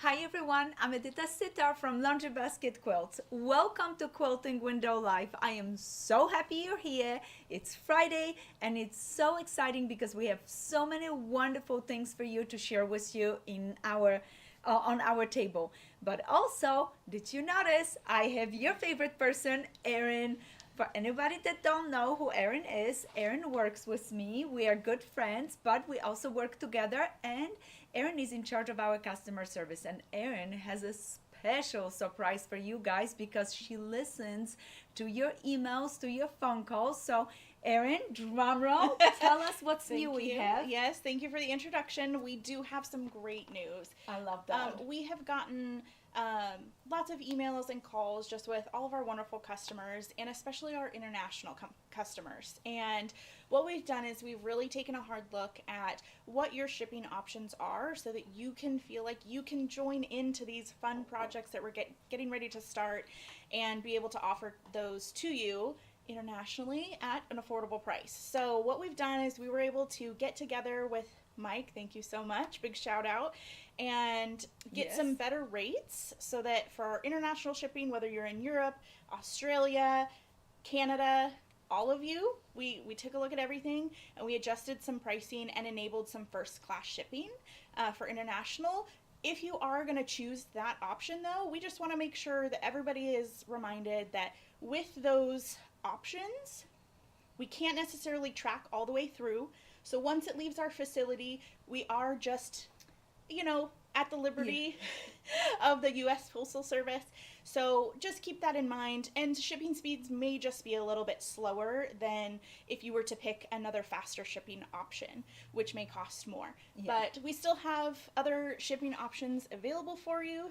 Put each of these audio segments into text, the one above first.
Hi everyone, I'm Edyta Sitar from Laundry Basket Quilts. Welcome to Quilting Window Live. I am so happy you're here. It's Friday and it's so exciting because we have so many wonderful things for you to share with you in our on our table. But also, did you notice I have your favorite person, Erin? For anybody that don't know who Erin is, Erin works with me. We are good friends, but we also work together, and Erin is in charge of our customer service. And Erin has a special surprise for you guys because she listens to your emails, to your phone calls. So Erin, drum roll, tell us what's new we have. Yes, thank you for the introduction. We do have some great news. I love that. We have gotten lots of emails and calls just with all of our wonderful customers and especially our international customers. And what we've done is we've really taken a hard look at what your shipping options are so that you can feel like you can join into these fun projects that we're getting ready to start and be able to offer those to you internationally at an affordable price. So what we've done is we were able to get together with Mike, thank you so much, big shout out, and get some better rates so that for our international shipping, whether you're in Europe, Australia, Canada, all of you, we took a look at everything and we adjusted some pricing and enabled some first class shipping for international. If you are going to choose that option though, we just want to make sure that everybody is reminded that with those options, we can't necessarily track all the way through. So once it leaves our facility, we are just, at the liberty of the U.S. Postal Service. So just keep that in mind. And shipping speeds may just be a little bit slower than if you were to pick another faster shipping option, which may cost more. But we still have other shipping options available for you.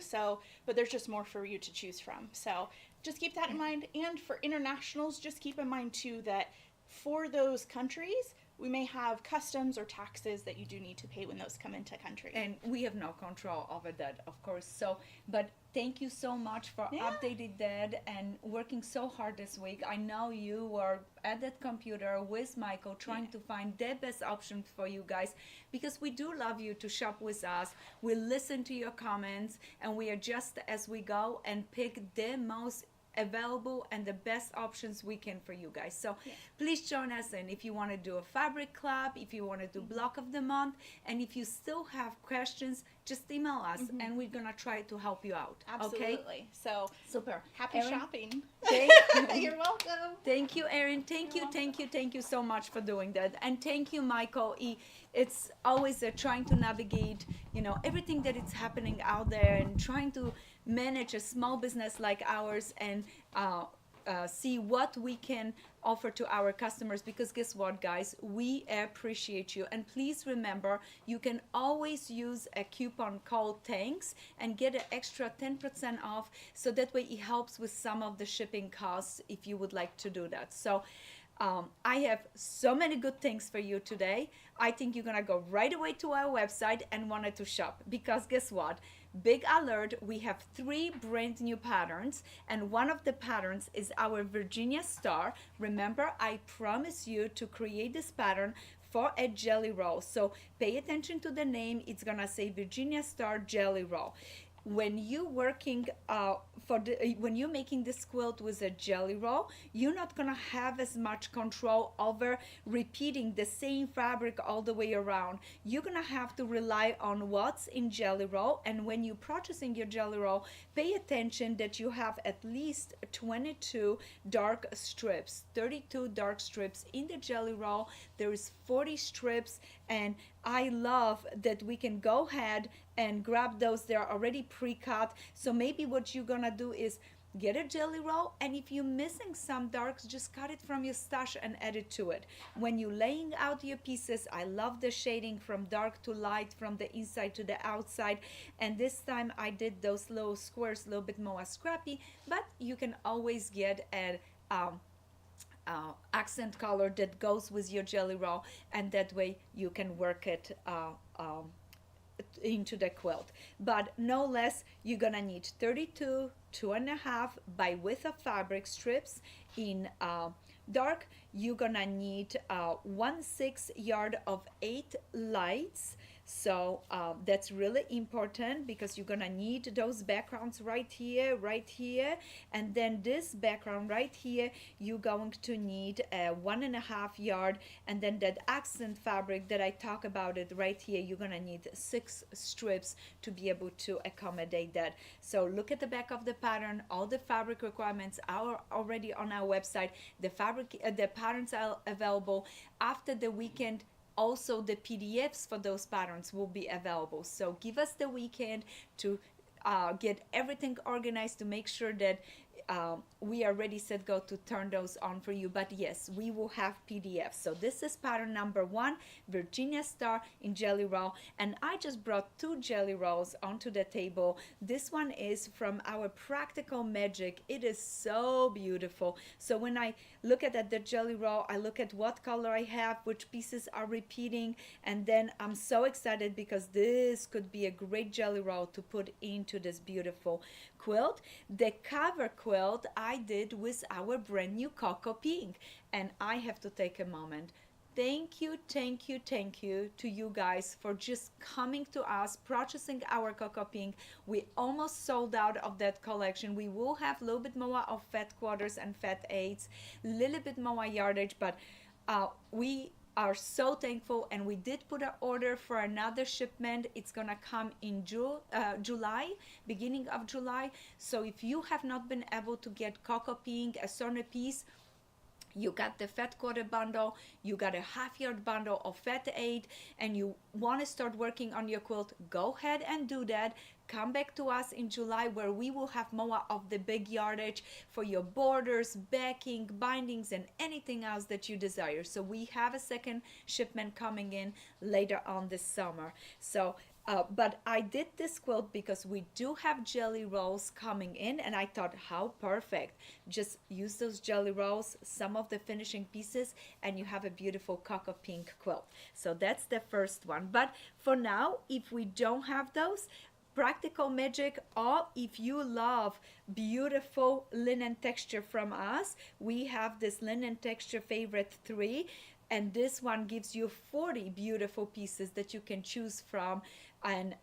But there's just more for you to choose from. So just keep that in mind. And for internationals, just keep in mind too that for those countries, we may have customs or taxes that you do need to pay when those come into country. And we have no control over that, of course. So, but thank you so much for updating that and working so hard this week. I know you were at that computer with Michael trying to find the best option for you guys because we do love you to shop with us. We listen to your comments and we adjust as we go and pick the most available and the best options we can for you guys. So please join us, and if you want to do a fabric club, if you want to do block of the month, and if you still have questions, just email us and we're gonna try to help you out. Absolutely. Okay? So Super. happy Erin, shopping. You're welcome. Thank you, Erin. Thank you so much for doing that. And thank you, Michael. It's always trying to navigate, everything that is happening out there and trying to manage a small business like ours and see what we can offer to our customers, because guess what, guys, we appreciate you. And please remember, you can always use a coupon called thanks and get an extra 10% off, so that way it helps with some of the shipping costs if you would like to do that. So I have so many good things for you today. I think you're gonna go right away to our website and wanted to shop, because guess what? Big alert, we have 3 brand new patterns, and one of the patterns is our Virginia Star. Remember, I promised you to create this pattern for a jelly roll. So pay attention to the name. It's gonna say Virginia Star Jelly Roll. When you working when you're making this quilt with a jelly roll, you're not gonna have as much control over repeating the same fabric all the way around. You're gonna have to rely on what's in jelly roll, and when you're purchasing your jelly roll, pay attention that you have at least 22 dark strips, 32 dark strips in the jelly roll. There is 40 strips, and I love that we can go ahead and grab those. They're already pre-cut. So maybe what you're gonna do is get a jelly roll, and if you're missing some darks, just cut it from your stash and add it to it. When you're laying out your pieces, I love the shading from dark to light, from the inside to the outside. And this time I did those little squares a little bit more scrappy, but you can always get an accent color that goes with your jelly roll, and that way you can work it into the quilt. But no less, you're gonna need 32 2.5 by width of fabric strips in dark. You're gonna need 1/6 yard of 8 lights, So that's really important because you're gonna need those backgrounds right here, and then this background right here, you're going to need a 1.5 yard, and then that accent fabric that I talk about it right here, you're gonna need 6 strips to be able to accommodate that. So look at the back of the pattern. All the fabric requirements are already on our website. The patterns are available after the weekend. Also, the PDFs for those patterns will be available. So give us the weekend to get everything organized to make sure that we are ready, set, go to turn those on for you. But yes, we will have PDFs. So this is pattern number 1, Virginia Star in Jelly Roll. And I just brought 2 Jelly Rolls onto the table. This one is from our Practical Magic. It is so beautiful. So when I look at the Jelly Roll, I look at what color I have, which pieces are repeating, and then I'm so excited because this could be a great Jelly Roll to put into this beautiful quilt. The cover quilt I did with our brand new Cocoa Pink, and I have to take a moment. Thank you to you guys for just coming to us, purchasing our Cocoa Pink. We almost sold out of that collection. We will have a little bit more of fat quarters and fat eighths, a little bit more yardage, but we are so thankful, and we did put an order for another shipment. It's gonna come in July, beginning of July. So if you have not been able to get Cocoa Pink, a certain piece, you got the fat quarter bundle, you got a half-yard bundle of fat 8, and you want to start working on your quilt, go ahead and do that. Come back to us in July, where we will have more of the big yardage for your borders, backing, bindings, and anything else that you desire. So we have a second shipment coming in later on this summer. So but I did this quilt because we do have Jelly Rolls coming in, and I thought, how perfect. Just use those Jelly Rolls, some of the finishing pieces, and you have a beautiful Cocoa Pink quilt. So that's the first one. But for now, if we don't have those, Practical Magic, or if you love beautiful linen texture from us, we have this linen texture favorite 3, and this one gives you 40 beautiful pieces that you can choose from, and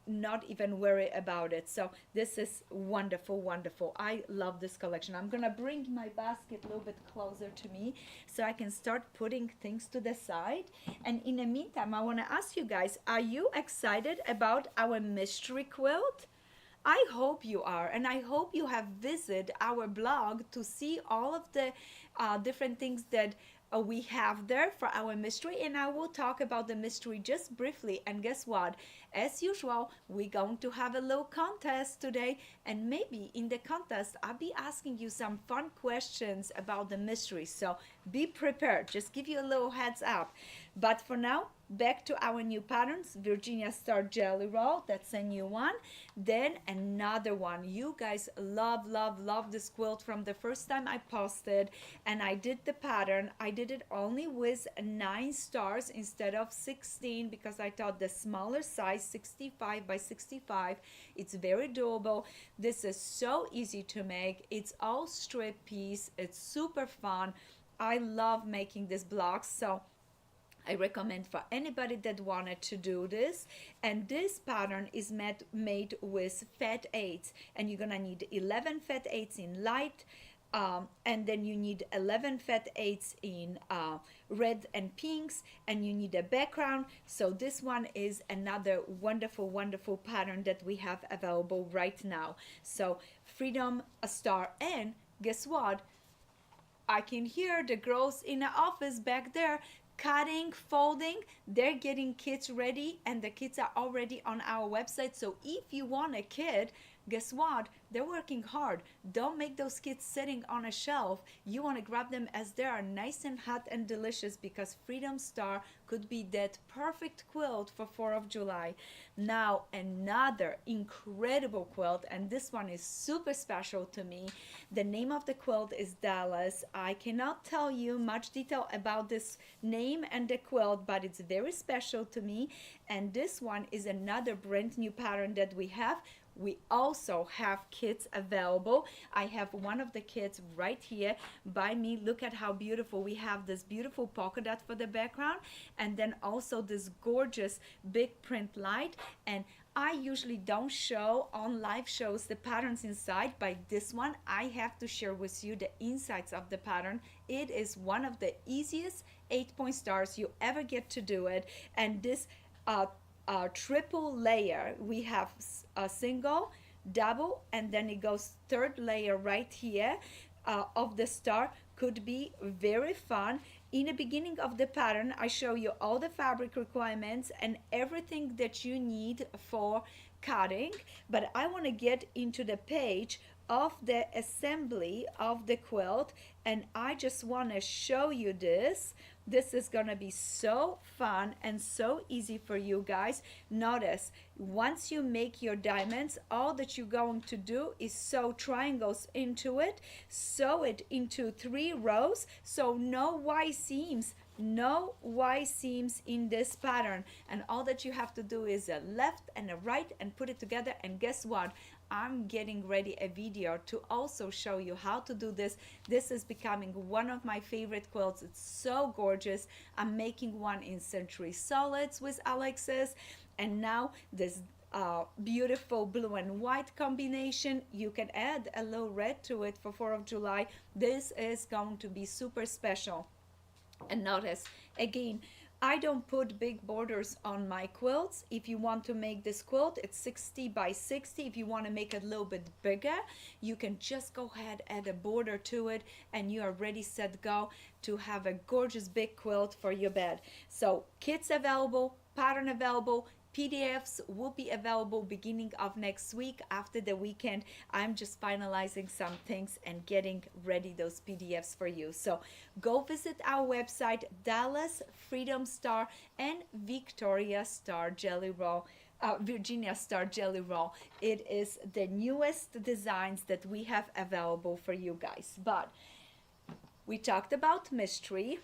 not even worry about it. So this is wonderful. I love this collection. I'm gonna bring my basket a little bit closer to me so I can start putting things to the side. And in the meantime, I want to ask you guys, are you excited about our mystery quilt? I hope you are, and I hope you have visited our blog to see all of the different things that we have there for our mystery. And I will talk about the mystery just briefly. And guess what? As usual, we're going to have a little contest today, and maybe in the contest I'll be asking you some fun questions about the mystery. So be prepared, just give you a little heads up. But for now, back to our new patterns. Virginia Star Jelly Roll, that's a new one. Then another one. You guys love this quilt from the first time I posted, and I did the pattern. I did it only with 9 stars instead of 16 because I thought the smaller size, 65 by 65, it's very doable. This is so easy to make. It's all strip piece. It's super fun. I love making these blocks, so I recommend for anybody that wanted to do this. And this pattern is made with fat 8s, and you're gonna need 11 fat 8s in light, and then you need 11 fat 8s in red and pinks, and you need a background. So this one is another wonderful pattern that we have available right now. So Freedom, a star, and guess what? I can hear the girls in the office back there cutting, folding. They're getting kits ready, and the kits are already on our website. So if you want a kit, guess what? They're working hard. Don't make those kits sitting on a shelf. You want to grab them as they are nice and hot and delicious, because Freedom Star could be that perfect quilt for 4th of July. Now another incredible quilt, and this one is super special to me. The name of the quilt is Dallas. I cannot tell you much detail about this name and the quilt, but it's very special to me. And this one is another brand new pattern that we have. We also have kits available. I have one of the kits right here by me. Look at how beautiful. We have this beautiful polka dot for the background, and then also this gorgeous big print light. And I usually don't show on live shows the patterns inside, but this one I have to share with you the insides of the pattern. It is one of the easiest 8-point stars you ever get to do it. And this triple layer, we have a single, double, and then it goes third layer right here of the star. Could be very fun. In the beginning of the pattern, I show you all the fabric requirements and everything that you need for cutting, but I want to get into the page of the assembly of the quilt, and I just want to show you this. This is gonna be so fun and so easy for you guys. Notice, once you make your diamonds, all that you're going to do is sew triangles into it, sew it into 3 rows, so no Y seams. No Y seams in this pattern, and all that you have to do is a left and a right and put it together. And guess what? I'm getting ready a video to also show you how to do this. This is becoming one of my favorite quilts. It's so gorgeous. I'm making one in Century Solids with Alexis, and now this beautiful blue and white combination. You can add a little red to it for 4th of July. This is going to be super special. And notice again, I don't put big borders on my quilts. If you want to make this quilt, it's 60 by 60. If you want to make it a little bit bigger, you can just go ahead, add a border to it, and you are ready, set, go to have a gorgeous big quilt for your bed. So kits available, pattern available, PDFs will be available beginning of next week after the weekend. I'm just finalizing some things and getting ready those PDFs for you. So go visit our website, Dallas Freedom Star and Victoria Star Jelly Roll. Virginia Star Jelly Roll. It is the newest designs that we have available for you guys. But we talked about mystery.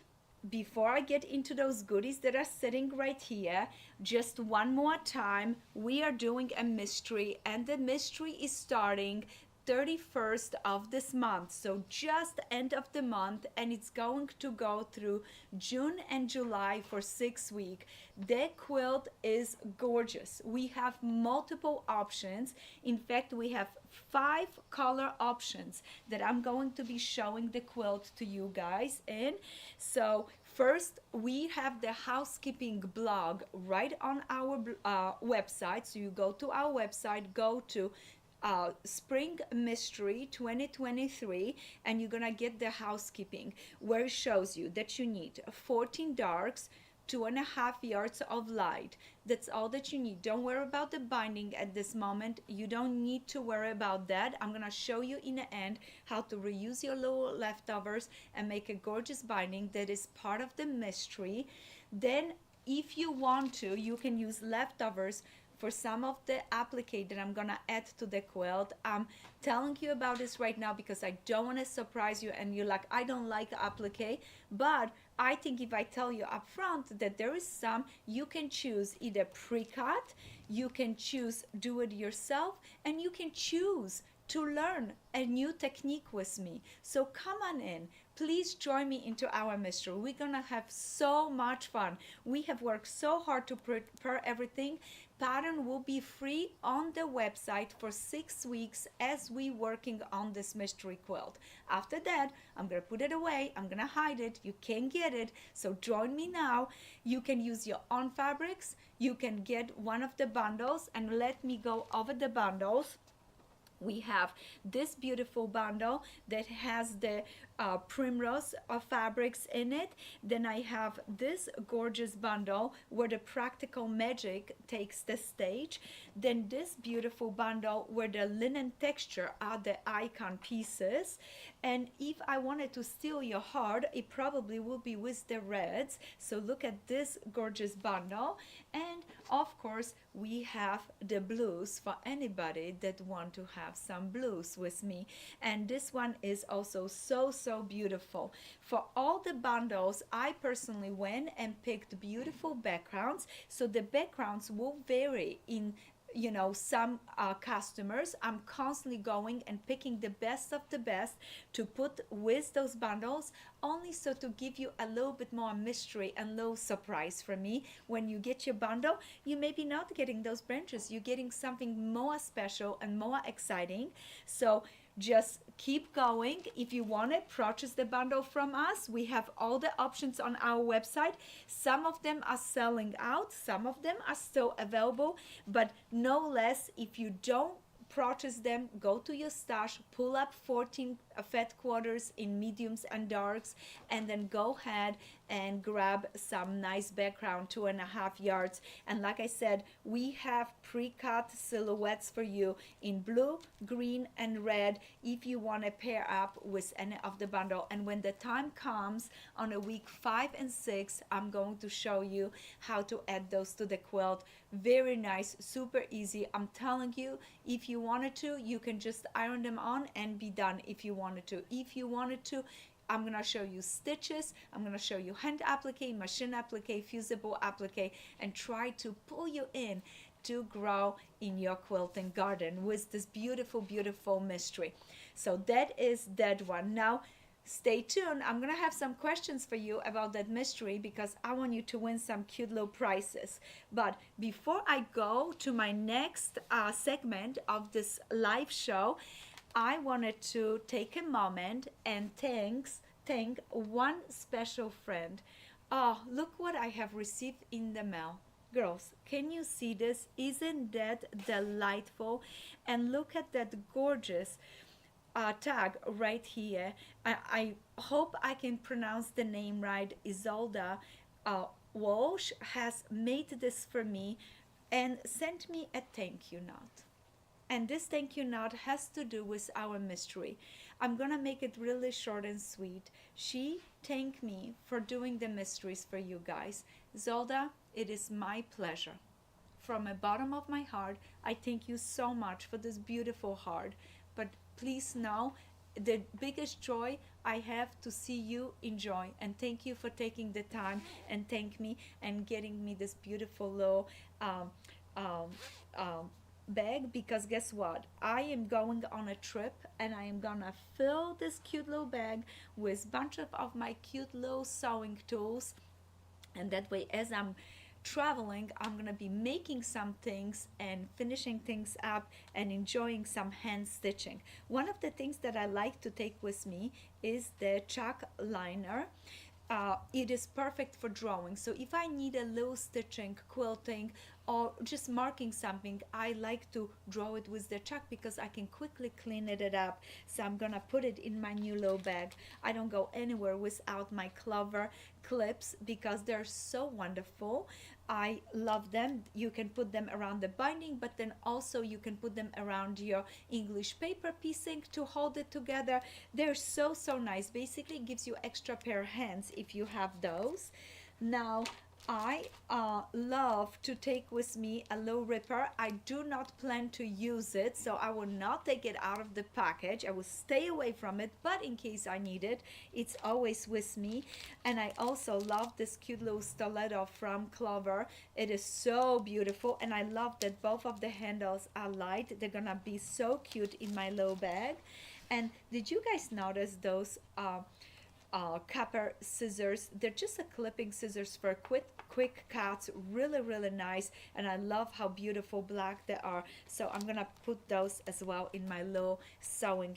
Before I get into those goodies that are sitting right here, just one more time, we are doing a mystery, and the mystery is starting 31st of this month, so just end of the month, and it's going to go through June and July for 6 weeks. The quilt is gorgeous. We have multiple options. In fact, we have 5 color options that I'm going to be showing the quilt to you guys in. So first, we have the housekeeping blog right on our website. So you go to our website, go to Spring Mystery 2023, and you're gonna get the housekeeping, where it shows you that you need 14 darks, 2.5 yards of light. That's all that you need. Don't worry about the binding at this moment. You don't need to worry about that. I'm gonna show you in the end how to reuse your little leftovers and make a gorgeous binding that is part of the mystery. Then if you want to, you can use leftovers for some of the applique that I'm gonna add to the quilt. I'm telling you about this right now because I don't want to surprise you and you're like, I don't like applique. But I think if I tell you up front that there is some, you can choose either pre-cut, you can choose do it yourself, and you can choose to learn a new technique with me. So come on in. Please join me into our mystery. We're gonna have so much fun. We have worked so hard to prepare everything. Pattern will be free on the website for 6 weeks as we working on this mystery quilt. After that, I'm gonna put it away. I'm gonna hide it. You can't get it. So join me now. You can use your own fabrics. You can get one of the bundles, and let me go over the bundles. We have this beautiful bundle that has the primrose fabrics in it. Then I have this gorgeous bundle where the practical magic takes the stage. Then this beautiful bundle where the linen texture are the icon pieces. And if I wanted to steal your heart, it probably will be with the reds. So look at this gorgeous bundle. And of course, we have the blues for anybody that want to have some blues with me. And this one is also so beautiful. For all the bundles, I personally went and picked beautiful backgrounds. So the backgrounds will vary in some customers, I'm constantly going and picking the best of the best to put with those bundles, only so to give you a little bit more mystery and little surprise from me. When you get your bundle, you may be not getting those branches, you're getting something more special and more exciting. So just keep going. If you want to purchase the bundle from us, we have all the options on our website. Some of them are selling out, some of them are still available, but no less, if you don't purchase them, go to your stash, pull up 14 fat quarters in mediums and darks, and then go ahead and grab some nice background, 2.5 yards. And like I said, we have pre-cut silhouettes for you in blue, green, and red if you want to pair up with any of the bundle. And when the time comes on a week 5 and 6, I'm going to show you how to add those to the quilt. Very nice, super easy. I'm telling you, if you wanted to, you can just iron them on and be done. If you wanted to, I'm gonna show you stitches, I'm gonna show you hand applique, machine applique, fusible applique, and try to pull you in to grow in your quilting garden with this beautiful, beautiful mystery. So that is that one. Now stay tuned, I'm gonna have some questions for you about that mystery because I want you to win some cute little prizes. But before I go to my next segment of this live show, I wanted to take a moment and thank one special friend. Oh, look what I have received in the mail. Girls, can you see this? Isn't that delightful? And look at that gorgeous tag right here. I hope I can pronounce the name right. Isolda Walsh has made this for me and sent me a thank you note. And this thank you note has to do with our mystery. I'm gonna make it really short and sweet. She thanked me for doing the mysteries for you guys. Zolda, it is my pleasure. From the bottom of my heart, I thank you so much for this beautiful heart. But please know the biggest joy I have to see you enjoy. And thank you for taking the time and thank me and getting me this beautiful little bag, because guess what, I am going on a trip and I am gonna fill this cute little bag with bunch of my cute little sewing tools, and that way as I'm traveling I'm gonna be making some things and finishing things up and enjoying some hand stitching. One of the things that I like to take with me is the chalk liner. It is perfect for drawing. So if I need a little stitching, quilting, or just marking something, I like to draw it with the chalk because I can quickly clean it up. So I'm gonna put it in my new little bag. I don't go anywhere without my Clover clips because they're so wonderful. I love them. You can put them around the binding, but then also you can put them around your English paper piecing to hold it together. They're so nice. Basically it gives you extra pair of hands if you have those. Now I love to take with me a little ripper. I do not plan to use it, so I will not take it out of the package. I will stay away from it, but in case I need it, it's always with me. And I also love this cute little stiletto from Clover. It is so beautiful, and I love that both of the handles are light. They're gonna be so cute in my little bag. And did you guys notice those copper scissors? They're just a clipping scissors for quick cuts, really nice, and I love how beautiful black they are. So I'm gonna put those as well in my little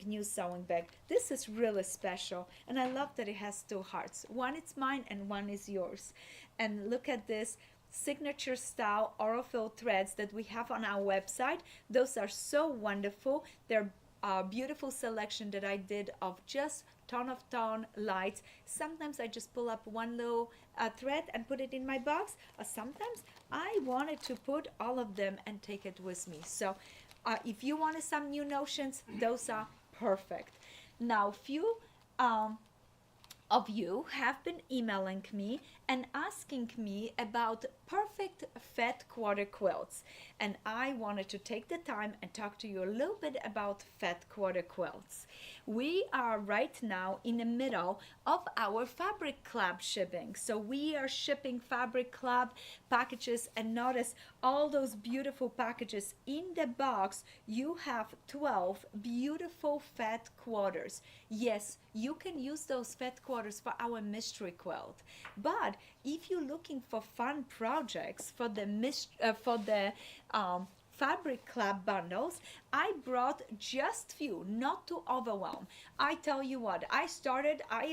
new sewing bag. This is really special, and I love that it has two hearts. One is mine and one is yours. And look at this signature style Aurifil threads that we have on our website. Those are so wonderful. They're a beautiful selection that I did of just tone lights. Sometimes I just pull up one little thread and put it in my box, or sometimes I wanted to put all of them and take it with me. So if you wanted some new notions, those are perfect. Now few of you have been emailing me and asking me about perfect fat quarter quilts, and I wanted to take the time and talk to you a little bit about fat quarter quilts. We are right now in the middle of our Fabric Club shipping, so we are shipping Fabric Club packages, and notice all those beautiful packages. In the box, you have 12 beautiful fat quarters. Yes, you can use those fat quarters for our mystery quilt. But if you're looking for fun projects for the fabric club bundles, I brought just few, not to overwhelm. I tell you what, I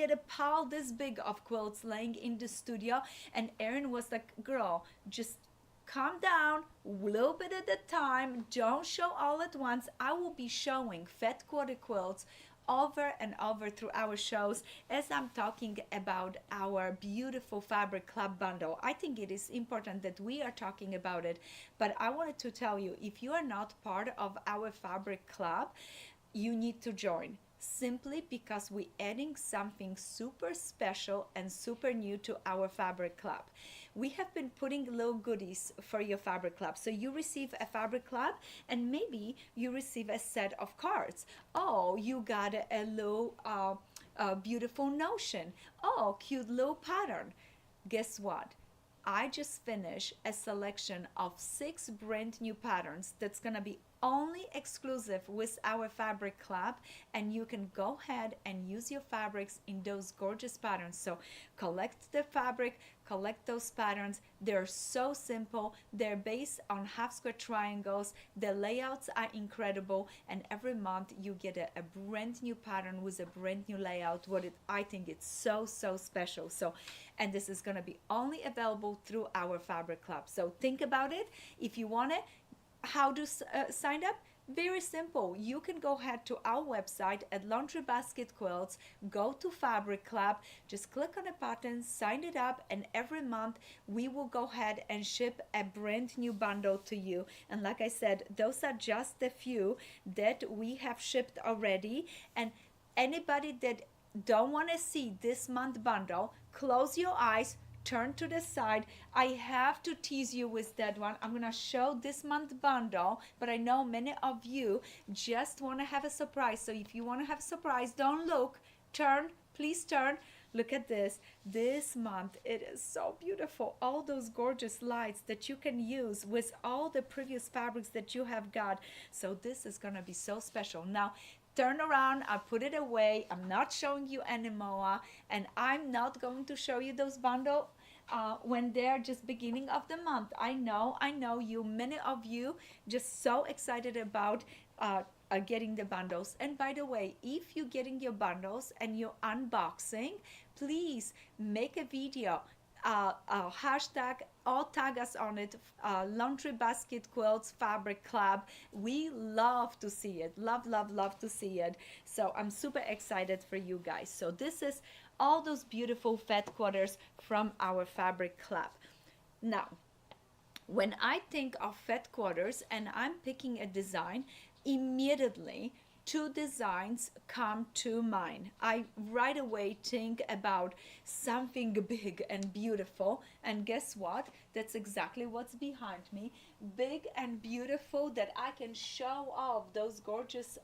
had a pile this big of quilts laying in the studio, and Erin was like, girl, just calm down, a little bit at a time, don't show all at once. I will be showing fat quarter quilts over and over through our shows as I'm talking about our beautiful fabric club bundle. I think it is important that we are talking about it, but I wanted to tell you, if you are not part of our fabric club, you need to join, simply because we're adding something super special and super new to our fabric club. We have been putting little goodies for your fabric club. So you receive a fabric club, and maybe you receive a set of cards. Oh, you got a little beautiful notion. Oh, cute little pattern. Guess what? I just finished a selection of 6 brand new patterns that's gonna be only exclusive with our fabric club, and you can go ahead and use your fabrics in those gorgeous patterns. So collect the fabric, collect those patterns. They're so simple. They're based on half square triangles. The layouts are incredible, and every month you get a brand new pattern with a brand new layout. I think it's so special. So, and this is going to be only available through our fabric club. So think about it. If you want it, how to sign up? Very simple. You can go ahead to our website at Laundry Basket Quilts, go to Fabric Club, just click on a button, sign it up, and every month we will go ahead and ship a brand new bundle to you. And like I said, those are just a few that we have shipped already. And anybody that don't want to see this month bundle, close your eyes, turn to the side. I have to tease you with that one. I'm gonna show this month bundle, but I know many of you just want to have a surprise. So if you want to have a surprise, don't look, turn, please turn. Look at this. This month, it is so beautiful. All those gorgeous lights that you can use with all the previous fabrics that you have got. So this is gonna be so special. Now, turn around, I put it away. I'm not showing you anymore, and I'm not going to show you those bundles when they're just beginning of the month. I know you, many of you, just so excited about getting the bundles. And by the way, if you're getting your bundles and you're unboxing, please make a video. Hashtag or tag us on it, Laundry Basket Quilts Fabric Club. We love to see it, love to see it. So I'm super excited for you guys. So this is all those beautiful fat quarters from our fabric club. Now, when I think of fat quarters and I'm picking a design, immediately 2 designs come to mind. I right away think about something big and beautiful, and guess what? That's exactly what's behind me. Big and beautiful, that I can show off those gorgeous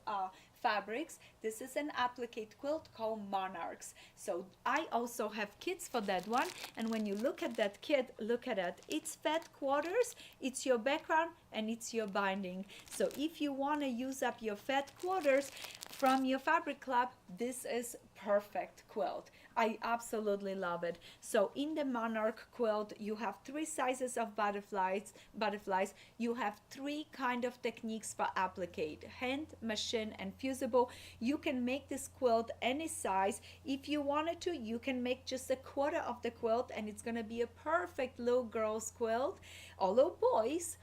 fabrics. This is an applique quilt called Monarchs. So I also have kits for that one, and when you look at that kit, look at it. It's fat quarters, it's your background, and it's your binding. So if you want to use up your fat quarters from your fabric club, this is perfect quilt. I absolutely love it. So in the Monarch quilt, you have 3 sizes of butterflies. You have 3 kind of techniques for applique: hand, machine, and fusible. You can make this quilt any size. If you wanted to, you can make just a quarter of the quilt, and it's gonna be a perfect little girl's quilt. Although boys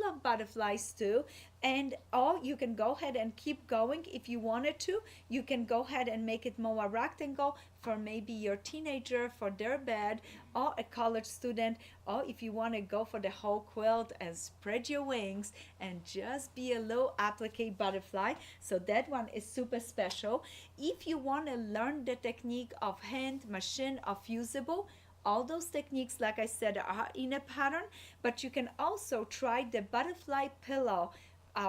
love butterflies too. And you can go ahead and keep going. If you wanted to, you can go ahead and make it more a rectangle for maybe your teenager for their bed, or a college student, or if you want to go for the whole quilt and spread your wings and just be a little applique butterfly. So that one is super special. If you want to learn the technique of hand, machine, or fusible, all those techniques, like I said, are in a pattern, but you can also try the butterfly pillow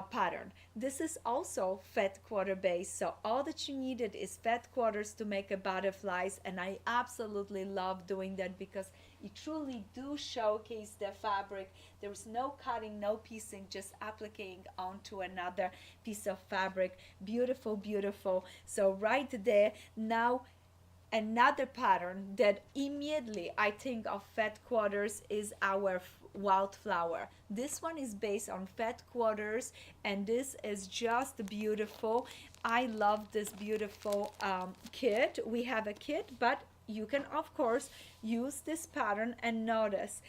pattern. This is also fat quarter base, so all that you needed is fat quarters to make a butterflies, and I absolutely love doing that because you truly do showcase the fabric. There's no cutting, no piecing, just applying onto another piece of fabric. Beautiful, beautiful. So right there now, another pattern that immediately I think of fat quarters is our wildflower. This one is based on fat quarters, and this is just beautiful. I love this beautiful kit. We have a kit, but you can of course use this pattern, and notice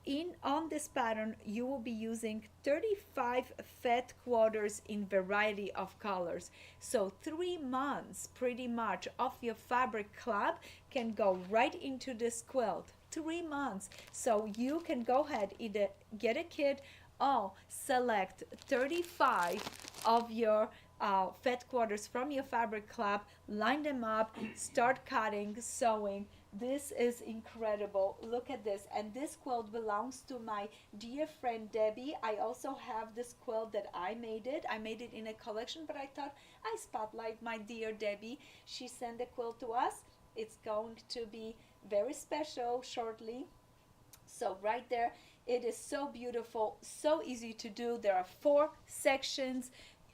in on this pattern you will be using 35 fat quarters in variety of colors, so 3 months pretty much of your fabric club can go right into this quilt. 3 months, so you can go ahead either get a kit or select 35 of your fat quarters from your fabric club, line them up, start cutting, sewing. This is incredible. Look at this. And this quilt belongs to my dear friend Debbie. I also have this quilt that I made it. I made it in a collection, but I thought I spotlight my dear Debbie. She sent the quilt to us. It's going to be very special shortly. So right there, it is so beautiful, so easy to do. There are 4 sections,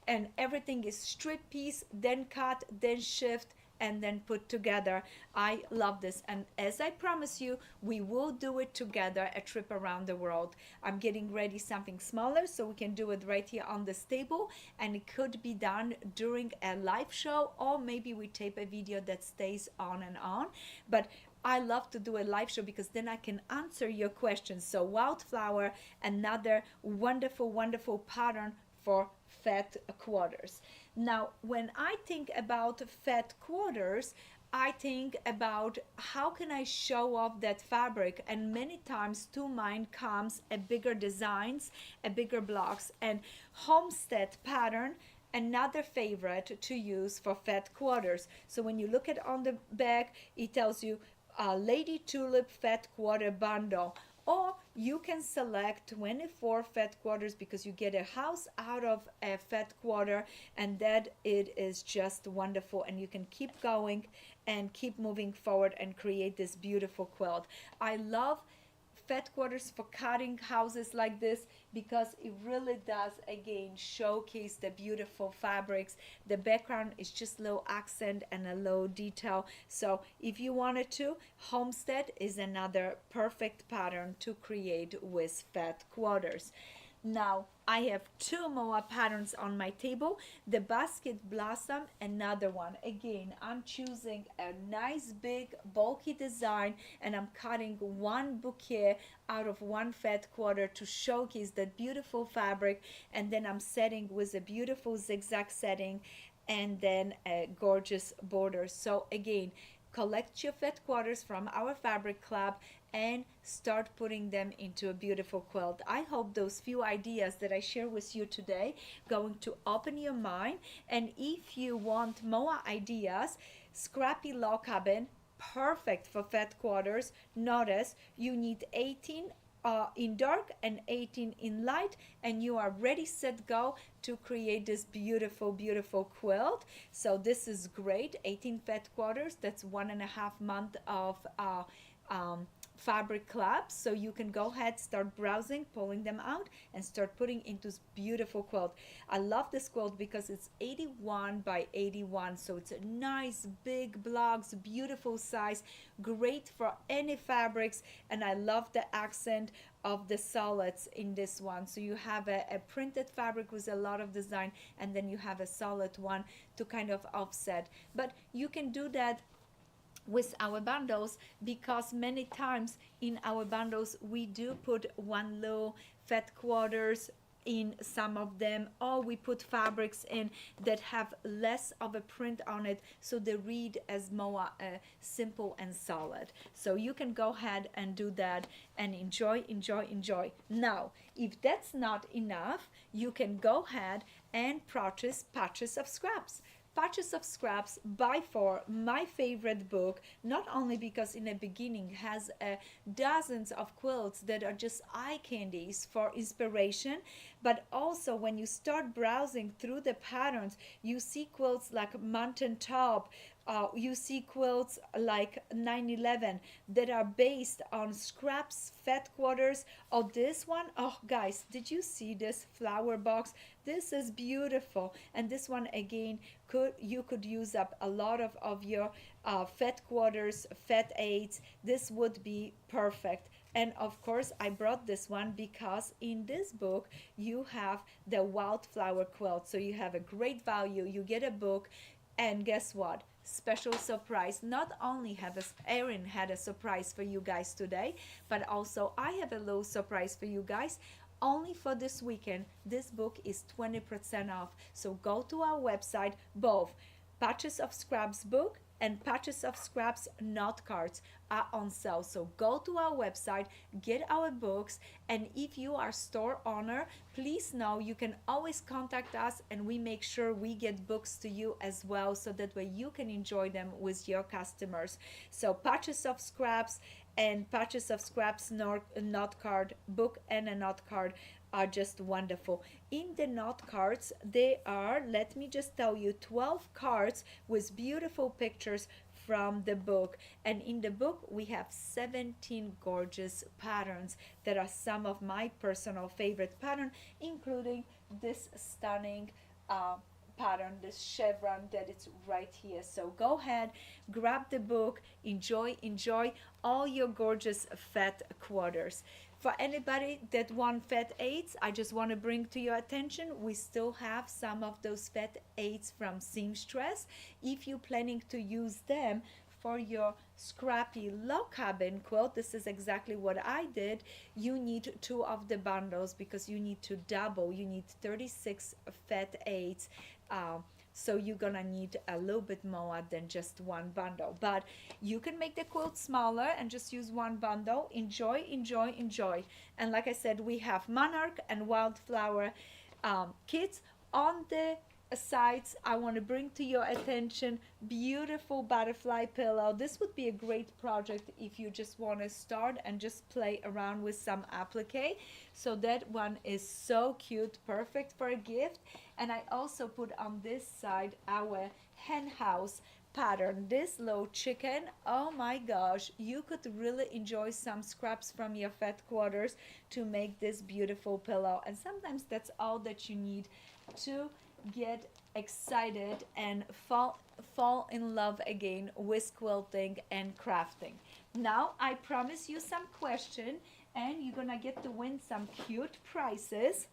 and everything is strip piece, then cut, then shift, and then put together. I love this, and as I promise you, we will do it together, a trip around the world. I'm getting ready something smaller so we can do it right here on this table, and it could be done during a live show, or maybe we tape a video that stays on and on. But I love to do a live show because then I can answer your questions. So wildflower, another wonderful, wonderful pattern for fat quarters. Now, when I think about fat quarters, I think about how can I show off that fabric, and many times to mind comes a bigger designs, a bigger blocks, and homestead pattern, another favorite to use for fat quarters. So when you look at on the back, it tells you Lady Tulip fat quarter bundle, or you can select 24 fat quarters because you get a house out of a fat quarter, and that it is just wonderful, and you can keep going and keep moving forward and create this beautiful quilt. I love fat quarters for cutting houses like this because it really does again showcase the beautiful fabrics. The background is just low accent and a low detail, so if you wanted to, homestead is another perfect pattern to create with fat quarters. Now I have 2 more patterns on my table. The basket blossom, another one. Again, I'm choosing a nice big bulky design, and I'm cutting 1 bouquet out of 1 fat quarter to showcase that beautiful fabric, and then I'm setting with a beautiful zigzag setting and then a gorgeous border. So again, collect your fat quarters from our fabric club and start putting them into a beautiful quilt. I hope those few ideas that I share with you today going to open your mind. And if you want more ideas, scrappy log cabin, perfect for fat quarters. Notice you need 18 in dark and 18 in light, and you are ready, set, go to create this beautiful, beautiful quilt. So this is great. 18 fat quarters, that's 1.5 month of fabric clubs, so you can go ahead, start browsing, pulling them out, and start putting into this beautiful quilt. I love this quilt because it's 81 by 81, so it's a nice big blocks, beautiful size, great for any fabrics, and I love the accent of the solids in this one. So you have a printed fabric with a lot of design, and then you have a solid one to kind of offset. But you can do that with our bundles because many times in our bundles we do put 1 little fat quarters in some of them, or we put fabrics in that have less of a print on it, so they read as more simple and solid. So you can go ahead and do that and enjoy, enjoy, enjoy. Now, if that's not enough, you can go ahead and purchase patches of scraps. Patches of Scraps, by far my favorite book, not only because in the beginning has dozens of quilts that are just eye candies for inspiration, but also when you start browsing through the patterns, you see quilts like Mountain Top, you see quilts like 911 that are based on scraps, fat quarters. Oh, this one, oh guys, did you see this flower box? This is beautiful. And this one again, you could use up a lot of your fat quarters, fat eights. This would be perfect. And of course, I brought this one because in this book you have the wildflower quilt. So you have a great value. You get a book, and guess what? Special surprise. Not only have Erin had a surprise for you guys today, but also I have a little surprise for you guys. Only for this weekend, this book is 20% off. So go to our website, both Patches of Scraps book and Patches of Scraps note cards are on sale. So go to our website, get our books, and if you are store owner, please know you can always contact us and we make sure we get books to you as well, so that way you can enjoy them with your customers. So Patches of Scraps and Patches of Scraps note card book and a note card are just wonderful. In the note cards, they are, let me just tell you, 12 cards with beautiful pictures from the book. And in the book, we have 17 gorgeous patterns that are some of my personal favorite pattern, including this stunning pattern, this chevron that it's right here. So go ahead, grab the book, enjoy all your gorgeous fat quarters. For anybody that want fat eights, I just want to bring to your attention, we still have some of those fat eights from seamstress. If you're planning to use them for your scrappy log cabin quilt, this is exactly what I did. You need 2 of the bundles because you need to double. You need 36 fat eights. So you're gonna need a little bit more than just 1 bundle, but you can make the quilt smaller and just use 1 bundle. Enjoy. And like I said, we have monarch and wildflower kits. On the sides, I want to bring to your attention beautiful butterfly pillow. This would be a great project if you just want to start and just play around with some applique. So that one is so cute, perfect for a gift. And I also put on this side our hen house pattern, this little chicken. Oh my gosh, you could really enjoy some scraps from your fat quarters to make this beautiful pillow. And sometimes that's all that you need to get excited and fall in love again with quilting and crafting. Now I promise you some question, and you're gonna get to win some cute prizes.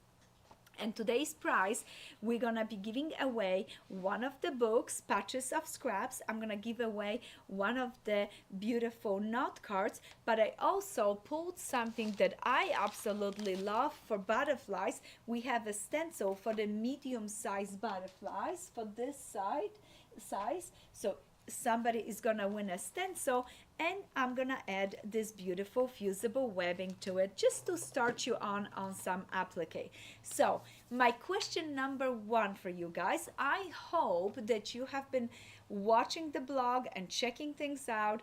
And today's prize, we're gonna be giving away one of the books, Patches of Scraps. I'm gonna give away one of the beautiful note cards, but I also pulled something that I absolutely love for butterflies. We have a stencil for the medium-sized butterflies for this size. So somebody is gonna win a stencil, and I'm gonna add this beautiful fusible webbing to it just to start you on some applique. So my question number 1 for you guys, I hope that you have been watching the blog and checking things out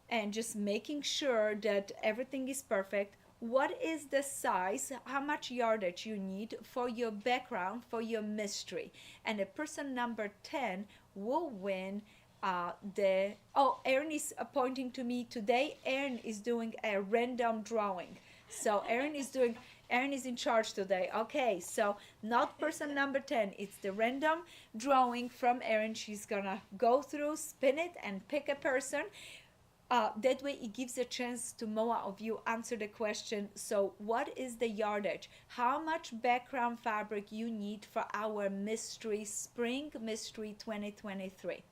and just making sure that everything is perfect. What is the size, how much yardage you need for your background, for your mystery? And the person number 10 will win Erin is pointing to me today. Erin is doing a random drawing. So Erin is in charge today. Okay, so not person number 10, it's the random drawing from Erin. She's gonna go through, spin it, and pick a person. That way it gives a chance to more of you answer the question. So what is the yardage? How much background fabric you need for our mystery, spring mystery 2023?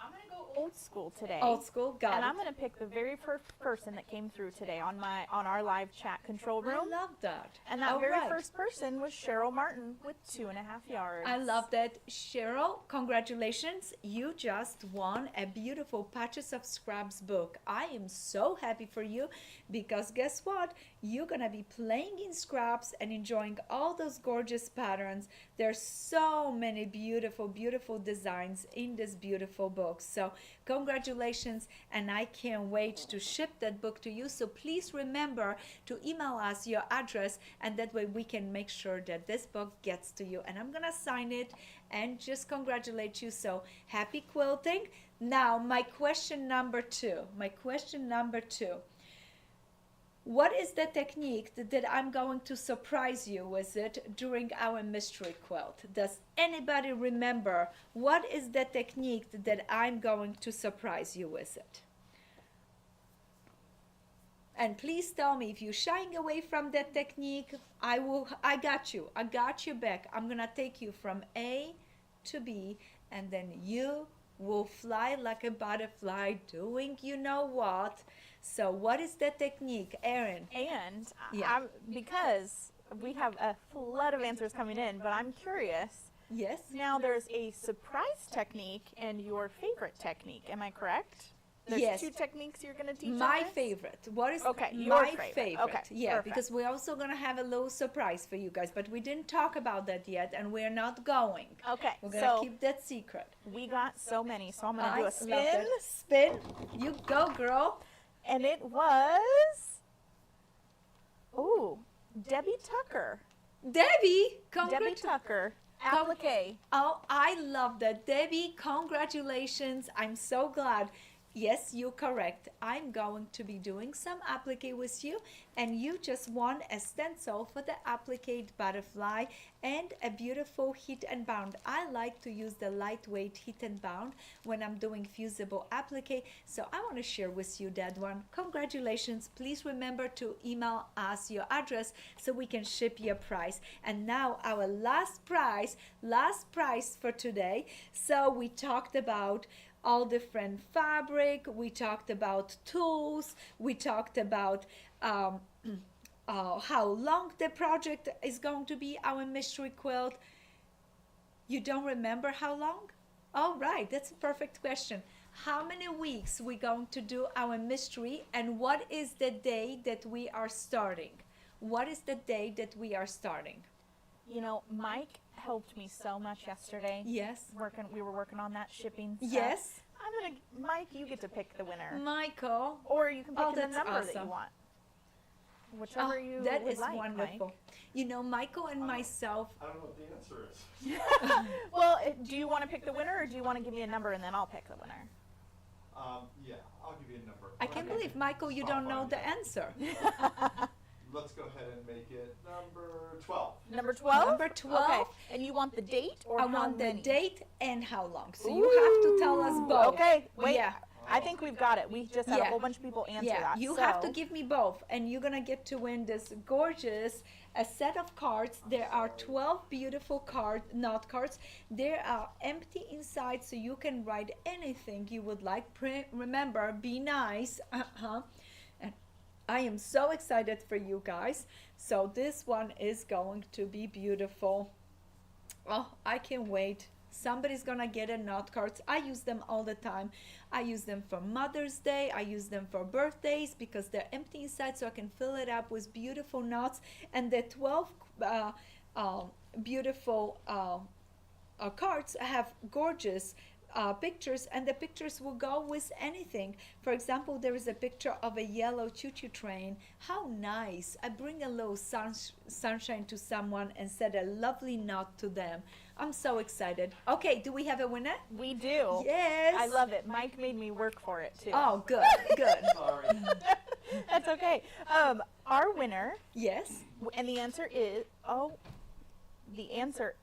I'm gonna go old school today. Old school, got And it. I'm going to pick the very first person that came through today on our live chat control I room. love that. And that All very right. first person was Cheryl Martin with 2.5 yards. I love that. Cheryl, congratulations. You just won a beautiful Patches of Scraps book. I am so happy for you because guess what? You're going to be playing in scraps and enjoying all those gorgeous patterns. There's so many beautiful, beautiful designs in this beautiful book. So congratulations, and I can't wait to ship that book to you. So please remember to email us your address, and that way we can make sure that this book gets to you. And I'm gonna sign it and just congratulate you. So happy quilting. Now my question number two. What is the technique that I'm going to surprise you with it during our mystery quilt? Does anybody remember what is the technique that I'm going to surprise you with it? And please tell me if you're shying away from that technique. I got you back. I'm gonna take you from A to B, and then you will fly like a butterfly doing you know what. So what is the technique, Erin? And Yeah. because we have a flood of answers coming in, but I'm curious. Yes. Now there's a surprise technique and your favorite technique. Am I correct? There's Yes. 2 techniques you're going to teach My us? favorite. What is Okay, your my favorite. Okay, Yeah, perfect. because we're also gonna have a little surprise for you guys, but we didn't talk about that yet, and we're not going. Okay, We're gonna so keep that secret. we got so many, so I'm going to do a love spin. that. Spin. You go, girl. And it was, Debbie Tucker. Debbie, Debbie Tucker, applique. Oh, I love that. Debbie, congratulations. I'm so glad. Yes, you're correct. I'm going to be doing some applique with you, and you just won a stencil for the applique butterfly and a beautiful heat and bound. I like to use the lightweight heat and bound when I'm doing fusible applique, so I want to share with you that one. Congratulations. Please remember to email us your address so we can ship your prize. And now our last prize for today. So we talked about all different fabric, we talked about tools, we talked about how long the project is going to be, our mystery quilt. You don't remember how long? All right, that's a perfect question. How many weeks we going to do our mystery, and what is the day that we are starting? What is the day that we are starting? You know, Mike helped me so much yesterday. Yes. We were working on that shipping stuff. Yes. Mike, you get to pick the winner. Michael. Or you can pick the that's number that you awesome. want. Whichever you That would is like, wonderful. Mike. You know, Michael and myself. I don't know what the answer is. Well, do you want to pick the winner, or do you want to give me a number and then I'll pick the winner? Yeah, I'll give you a number. I can't Okay. believe, Michael, you Stop don't know finding the it. answer. Let's go ahead and make it number 12. Number 12? Number 12. Okay. And you want the date or I how want the many? date and how long. So you have to tell us both. Okay, wait. Yeah. I think we've got it. We just had a Yeah. whole bunch of people answer Yeah, that. you so, have to give me both, and you're gonna get to win this gorgeous a set of cards. There are 12 beautiful note cards. They are empty inside, so you can write anything you would like. Remember, be nice. And I am so excited for you guys. So this one is going to be beautiful. Oh, I can't wait. Somebody's gonna get a note cards. I use them all the time. I use them for Mother's Day. I use them for birthdays because they're empty inside, so I can fill it up with beautiful notes. And the 12 beautiful cards have gorgeous pictures, and the pictures will go with anything. For example, there is a picture of a yellow choo-choo train. How nice. I bring a little sunshine to someone and said a lovely note to them. I'm so excited. Okay, do we have a winner? We do. Yes. I love it. Mike made me work for it too. Oh, good, good. Sorry. That's okay. Our winner, Yes. and the answer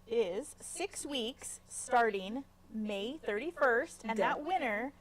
is 6 weeks starting May 31st, and that winner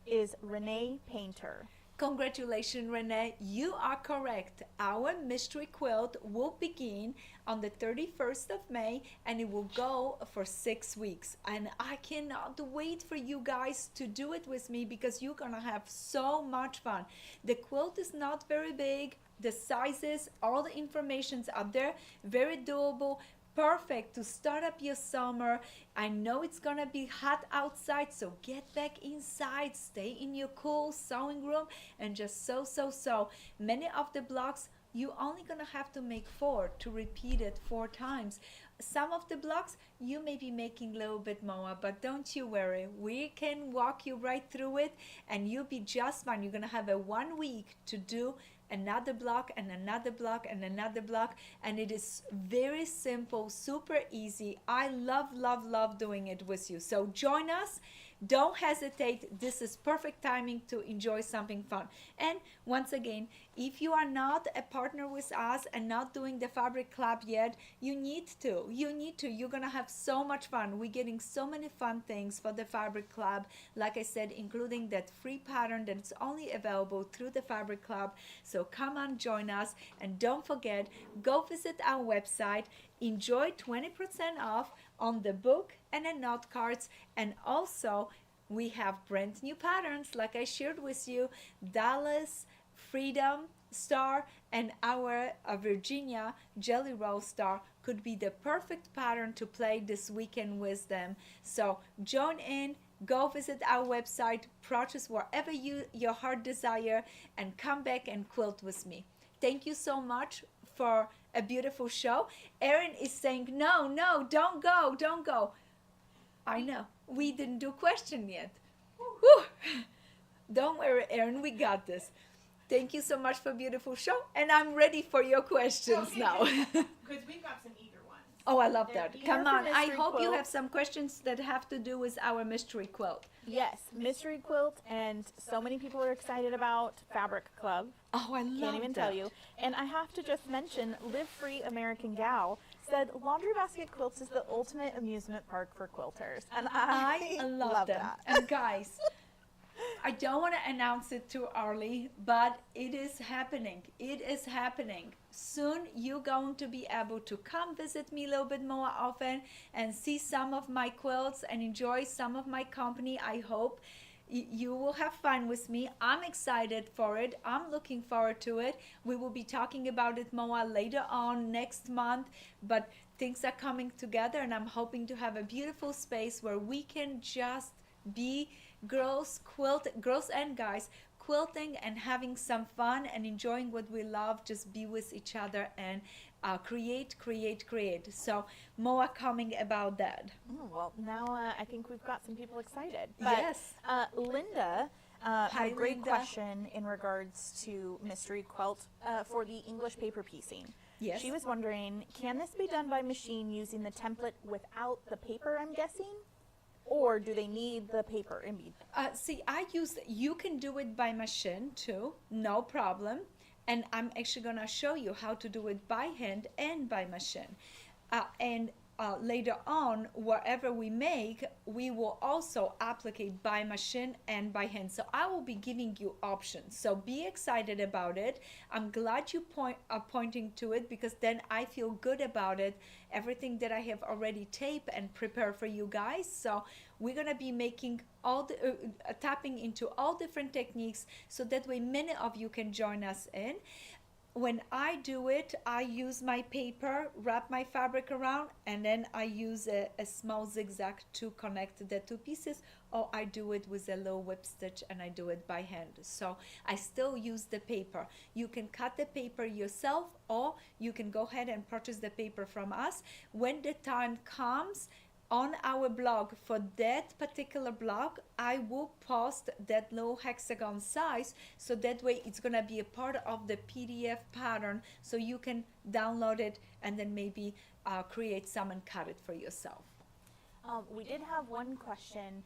is Renee Painter. Congratulations, Renee. You are correct. Our mystery quilt will begin on the 31st of May and it will go for 6 weeks. And I cannot wait for you guys to do it with me because you're gonna have so much fun. The quilt is not very big. The sizes, all the information's up there, very doable, perfect to start up your summer. I know it's gonna be hot outside, so get back inside, stay in your cool sewing room and just sew. Many of the blocks you only gonna have to make 4 to repeat it 4 times. Some of the blocks you may be making a little bit more, but don't you worry, we can walk you right through it and you'll be just fine. You're gonna have a 1 week to do another block and another block and another block, and it is very simple, super easy. I love doing it with you. So join us, don't hesitate. This is perfect timing to enjoy something fun. And once again, if you are not a partner with us and not doing the fabric club yet, you need to. You're gonna have so much fun. We're getting so many fun things for the fabric club, like I said, including that free pattern that's only available through the fabric club. So come on, join us, and don't forget, go visit our website, enjoy 20% off on the book and the note cards. And also we have brand new patterns like I shared with you, Dallas Freedom Star and our Virginia Jelly Roll Star could be the perfect pattern to play this weekend with them. So join in, go visit our website, purchase wherever your heart desire, and come back and quilt with me. Thank you so much for a beautiful show. Erin is saying, no, don't go. I know, we didn't do question yet. Whew. Don't worry, Erin, we got this. Thank you so much for a beautiful show, and I'm ready for your questions now. Because we've got some eager ones. Oh, I love They're that. eager Come for on, I mystery hope you quilt. have some questions that have to do with our mystery quilt. Yes, mystery quilt, and so many people are excited about Fabric Club. Oh, I love Can't even that. tell you. And I have to just mention, Live Free American Gal said Laundry Basket Quilts is the ultimate amusement park for quilters. And I love them. And guys, I don't want to announce it too early, but it is happening. It is happening. Soon you're going to be able to come visit me a little bit more often and see some of my quilts and enjoy some of my company. I hope you will have fun with me. I'm excited for it. I'm looking forward to it. We will be talking about it more later on next month, but things are coming together and I'm hoping to have a beautiful space where we can just be girls and guys quilting and having some fun and enjoying what we love, just be with each other and create. So more coming about that. Oh, well, now I think we've got some people excited. But, Yes. Linda had Hi, a great Linda. question in regards to mystery quilt for the English paper piecing. Yes. She was wondering, can this be done by machine using the template without the paper, I'm guessing? Or do they need the paper? See, you can do it by machine too, no problem. And I'm actually gonna show you how to do it by hand and by machine. And later on, wherever we make, we will also applicate by machine and by hand. So I will be giving you options. So be excited about it. I'm glad you are pointing to it because then I feel good about it. Everything that I have already taped and prepared for you guys. So we're gonna be making all the tapping into all different techniques, so that way many of you can join us in. When I do it, I use my paper, wrap my fabric around, and then I use a small zigzag to connect the two pieces, or I do it with a low whip stitch and I do it by hand. So I still use the paper. You can cut the paper yourself, or you can go ahead and purchase the paper from us. When the time comes, on our blog for that particular blog, I will post that little hexagon size, so that way it's gonna be a part of the PDF pattern, so you can download it and then maybe create some and cut it for yourself. We did have one question.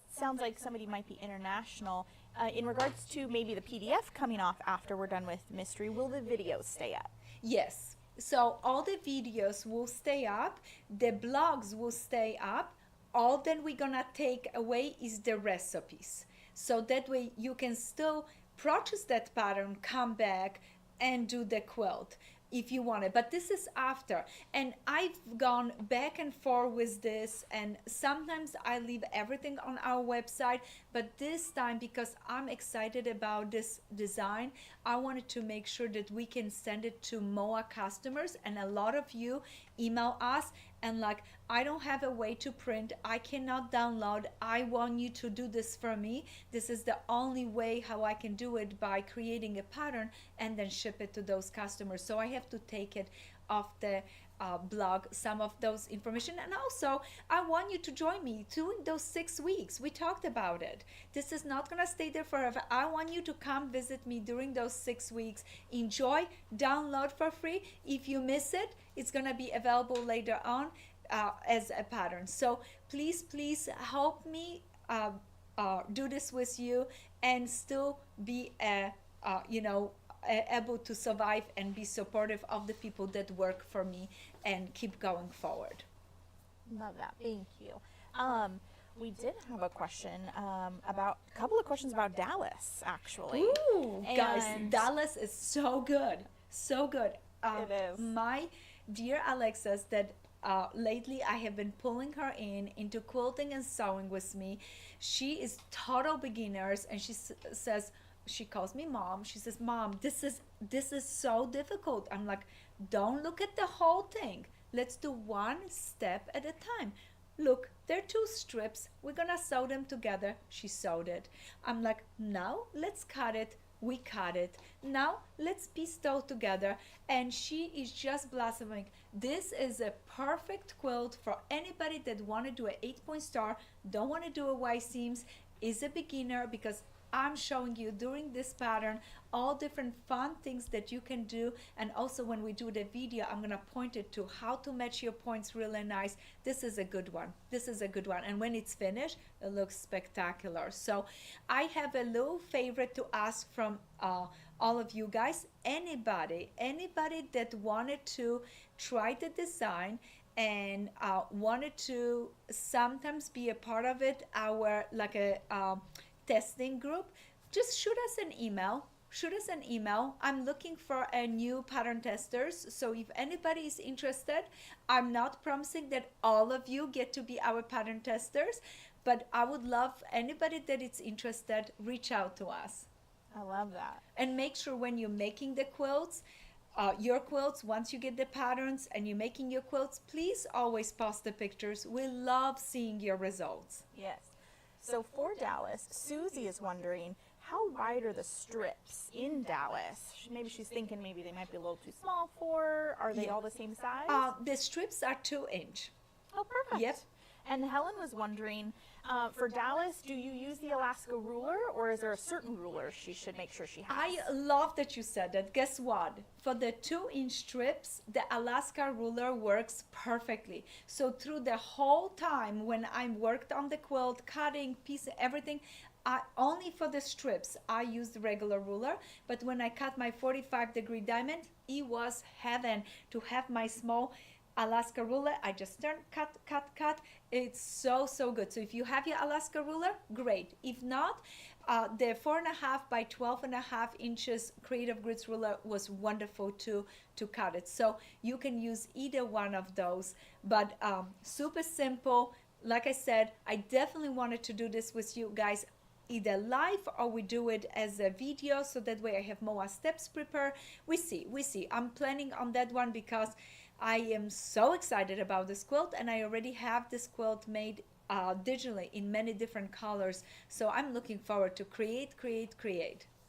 Sounds like somebody might be international. In regards to maybe the PDF coming off after we're done with mystery, will the videos stay up? Yes. So all the videos will stay up, the blogs will stay up. All that we're gonna take away is the recipes. So that way you can still purchase that pattern, come back and do the quilt if you want it. But this is after, and I've gone back and forth with this, and sometimes I leave everything on our website, but this time, because I'm excited about this design, I wanted to make sure that we can send it to MOA customers. And a lot of you email us and like, I don't have a way to print, I cannot download, I want you to do this for me. This is the only way how I can do it, by creating a pattern and then ship it to those customers. So I have to take it off the blog, some of those information. And also I want you to join me during those 6 weeks. We talked about it. This is not gonna stay there forever. I want you to come visit me during those 6 weeks. Enjoy, download for free. If you miss it, it's gonna be available later on as a pattern. So please help me do this with you and still be able to survive and be supportive of the people that work for me and keep going forward. Love that. Thank you. We did have a question about a couple of questions about Dallas, actually. Ooh, guys, And- Dallas is so good, so good. It is. My dear Alexa, that lately I have been pulling her into quilting and sewing with me. She is total beginners, and she says, she calls me mom. She says, Mom, this is so difficult. I'm like, don't look at the whole thing. Let's do one step at a time. Look, there are 2 strips. We're gonna sew them together. She sewed it. I'm like, now let's cut it. We cut it. Now let's piece those together. And she is just blossoming. This is a perfect quilt for anybody that want to do an 8-point star, don't want to do a Y seams, is a beginner, because I'm showing you during this pattern all different fun things that you can do. And also when we do the video, I'm gonna point it to how to match your points really nice. This is a good one. This is a good one. And when it's finished, it looks spectacular. So I have a little favorite to ask from all of you guys. Anybody that wanted to try the design and wanted to sometimes be a part of it, our like a testing group, just shoot us an email. I'm looking for a new pattern testers. So if anybody is interested, I'm not promising that all of you get to be our pattern testers, but I would love anybody that is interested, reach out to us. I love that. And make sure when you're making the quilts, your quilts, once you get the patterns and you're making your quilts, please always post the pictures. We love seeing your results. Yes. So for Dallas, Susie is wondering, how wide are the strips in Dallas? Maybe she's thinking maybe they might be a little too small for her. Are they Yeah. all the same size? The strips are 2-inch. Oh, perfect. Yep. And Helen was wondering, for Dallas, do you use the Alaska ruler, or is there a certain ruler she should make sure she has? I love that you said that. Guess what? For the 2-inch strips, the Alaska ruler works perfectly. So through the whole time when I worked on the quilt, cutting, piecing, everything, only for the strips, I used the regular ruler. But when I cut my 45-degree diamond, it was heaven to have my small Alaska ruler. I just turn, cut. It's so good. So if you have your Alaska ruler, great. If not, the 4.5 by 12.5 inches Creative Grids ruler was wonderful to cut it. So you can use either one of those, but super simple. Like I said, I definitely wanted to do this with you guys, either live or we do it as a video, so that way I have more steps prepared. We see. I'm planning on that one because I am so excited about this quilt, and I already have this quilt made digitally in many different colors. So I'm looking forward to create.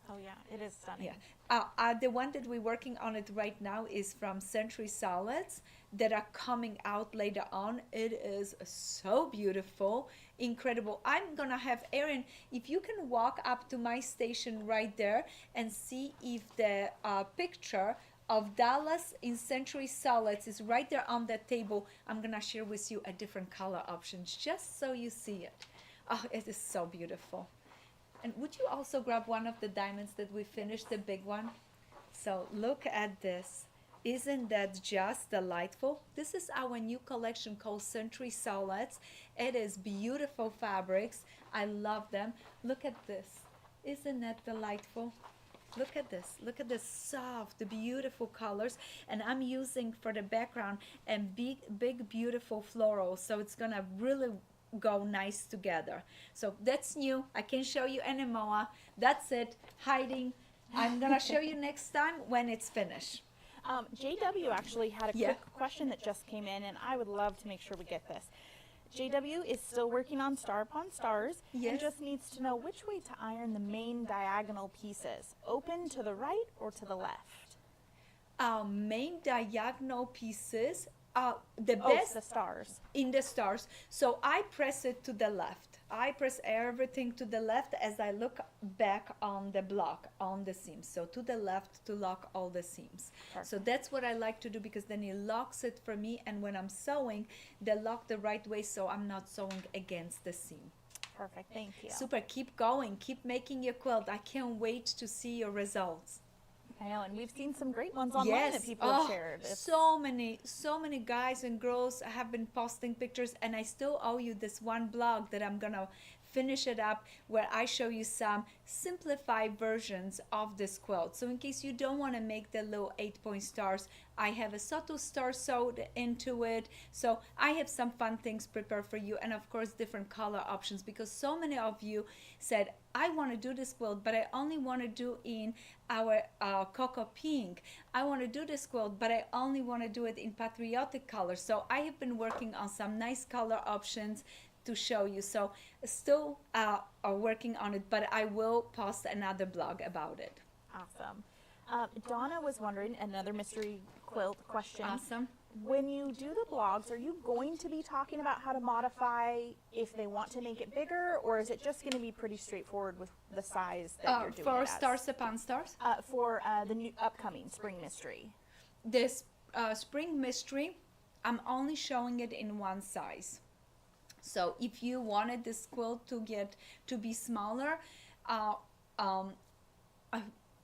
Oh yeah, it is stunning. Yeah. The one that we're working on it right now is from Century Solids that are coming out later on. It is so beautiful, incredible. I'm gonna have Erin, if you can walk up to my station right there and see if the picture of Dallas in Century Solids is right there on that table. I'm gonna share with you a different color options just so you see it. Oh, it is so beautiful. And would you also grab one of the diamonds that we finished, the big one? So look at this. Isn't that just delightful? This is our new collection called Century Solids. It is beautiful fabrics. I love them. Look at this. Isn't that delightful? Look at this. Look at this soft, beautiful colors. And I'm using for the background and big, beautiful florals. So it's gonna really go nice together. So that's new. I can't show you anymore. That's it. Hiding. I'm gonna show you next time when it's finished. JW actually had a Yeah. quick question that just came in, and I would love to make sure we get this. JW is still working on Star Upon Stars Yes. and just needs to know which way to iron the main diagonal pieces, open to the right or to the left. Our main diagonal pieces are the Oh, best the stars. in the stars. So I press it to the left. I press everything to the left as I look back on the block, on the seams. So to the left to lock all the seams. So that's what I like to do, because then it locks it for me, and when I'm sewing, they lock the right way so I'm not sewing against the seam. Perfect, thank you. Super, keep going, keep making your quilt. I can't wait to see your results. I know, and we've seen some great ones online that people have shared. It's- So many guys and girls have been posting pictures, and I still owe you this one blog that I'm gonna finish it up, where I show you some simplified versions of this quilt. So in case you don't want to make the little 8-point stars, I have a subtle star sewed into it. So I have some fun things prepared for you, and of course different color options, because so many of you said, I want to do this quilt, but I only want to do in our cocoa pink. I want to do this quilt, but I only want to do it in patriotic color. So I have been working on some nice color options to show you. So still are working on it, but I will post another blog about it. Awesome. Donna was wondering, another mystery quilt question. Awesome. When you do the blogs, are you going to be talking about how to modify if they want to make it bigger, or is it just going to be pretty straightforward with the size that you're doing For it as? Stars Upon Stars, For the new upcoming spring mystery. this spring mystery, I'm only showing it in one size. So if you wanted this quilt to be smaller,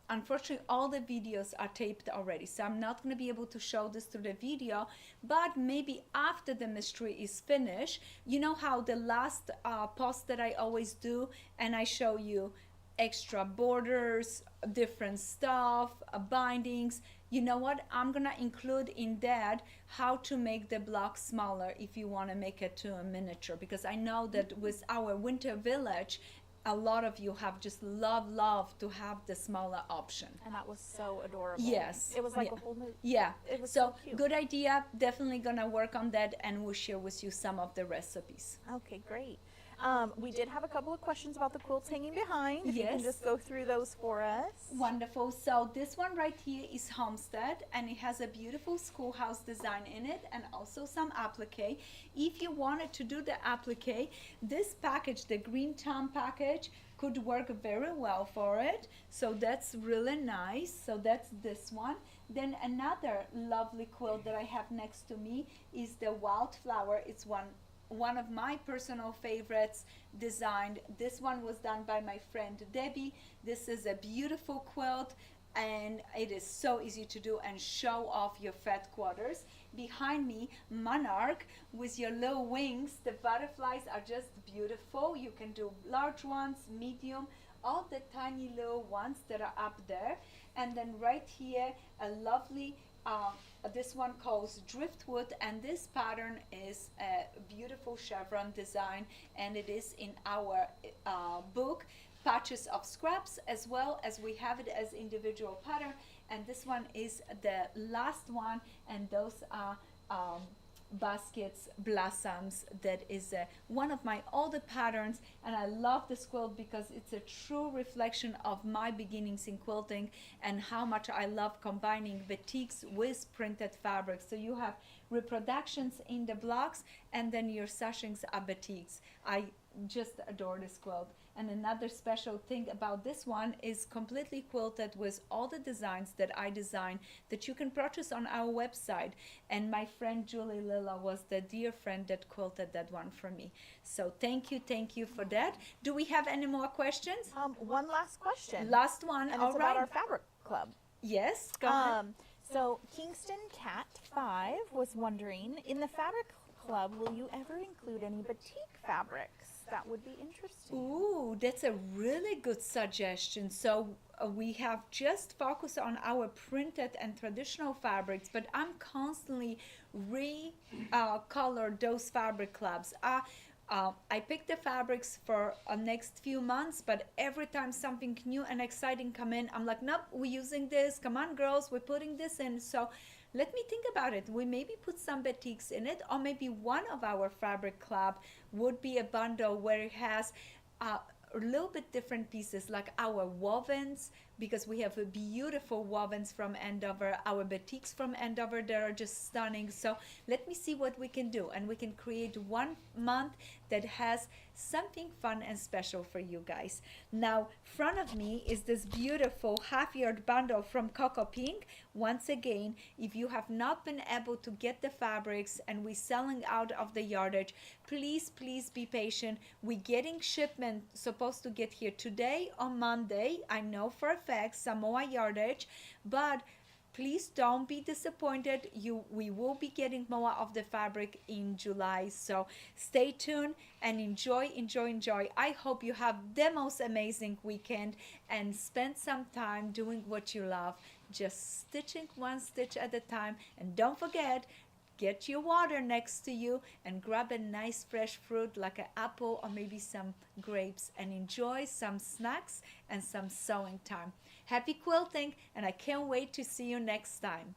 unfortunately all the videos are taped already, so I'm not going to be able to show this through the video, but maybe after the mystery is finished, you know how the last post that I always do, and I show you extra borders, different stuff, bindings. You know what, I'm gonna include in that how to make the block smaller if you want to make it to a miniature, because I know that with our winter village, a lot of you have just love to have the smaller option. And that was so adorable. Yes. It was like Yeah. a whole new. Yeah, It was so so cute. good idea. Definitely gonna work on that, and we'll share with you some of the recipes. Okay, great. We did have a couple of questions about the quilts hanging behind. If you can Yes. just go through those for us. Wonderful. So this one right here is Homestead, and it has a beautiful schoolhouse design in it, and also some applique. If you wanted to do the applique, this package, the green tom package, could work very well for it. So that's really nice. So that's this one. Then another lovely quilt that I have next to me is the Wildflower. It's one of my personal favorites designed. This one was done by my friend Debbie. This is a beautiful quilt, and it is so easy to do and show off your fat quarters. Behind me, Monarch with your little wings. The butterflies are just beautiful. You can do large ones, medium, all the tiny little ones that are up there. And then right here, a lovely this one calls Driftwood, and this pattern is a beautiful chevron design, and it is in our book, Patches of Scraps, as well as we have it as individual pattern. And this one is the last one, and those are baskets, blossoms. That is one of my older patterns, and I love this quilt because it's a true reflection of my beginnings in quilting and how much I love combining batiks with printed fabrics. So you have reproductions in the blocks, and then your sashings are batiks. I just adore this quilt. And another special thing about this one is completely quilted with all the designs that I designed that you can purchase on our website. And my friend Julie Lilla was the dear friend that quilted that one for me. So thank you for that. Do we have any more questions? One last question. Last one. And All it's right. about our fabric club. Yes, go ahead. So Kingston Cat 5 was wondering, in the fabric club, will you ever include any batik fabrics? that would be interesting. Ooh, that's a really good suggestion. So we have just focused on our printed and traditional fabrics, but I'm constantly re-color those fabric clubs. I pick the fabrics for next few months, but every time something new and exciting come in, I'm like, nope, we're using this. Come on, girls, we're putting this in. So let me think about it. We maybe put some batiks in it, or maybe one of our fabric club would be a bundle where it has a little bit different pieces, like our wovens, because we have a beautiful wovens from Andover, our batiks from Andover that are just stunning. So let me see what we can do, and we can create 1 month that has something fun and special for you guys. Now, front of me is this beautiful half-yard bundle from Coco Pink. Once again, if you have not been able to get the fabrics and we're selling out of the yardage, please be patient. We're getting shipment supposed to get here today or Monday. I know for a fact, Samoa yardage, but please don't be disappointed. We will be getting more of the fabric in July. So stay tuned and enjoy. I hope you have the most amazing weekend and spend some time doing what you love, just stitching one stitch at a time. And don't forget, get your water next to you and grab a nice fresh fruit like an apple or maybe some grapes and enjoy some snacks and some sewing time. Happy quilting, and I can't wait to see you next time.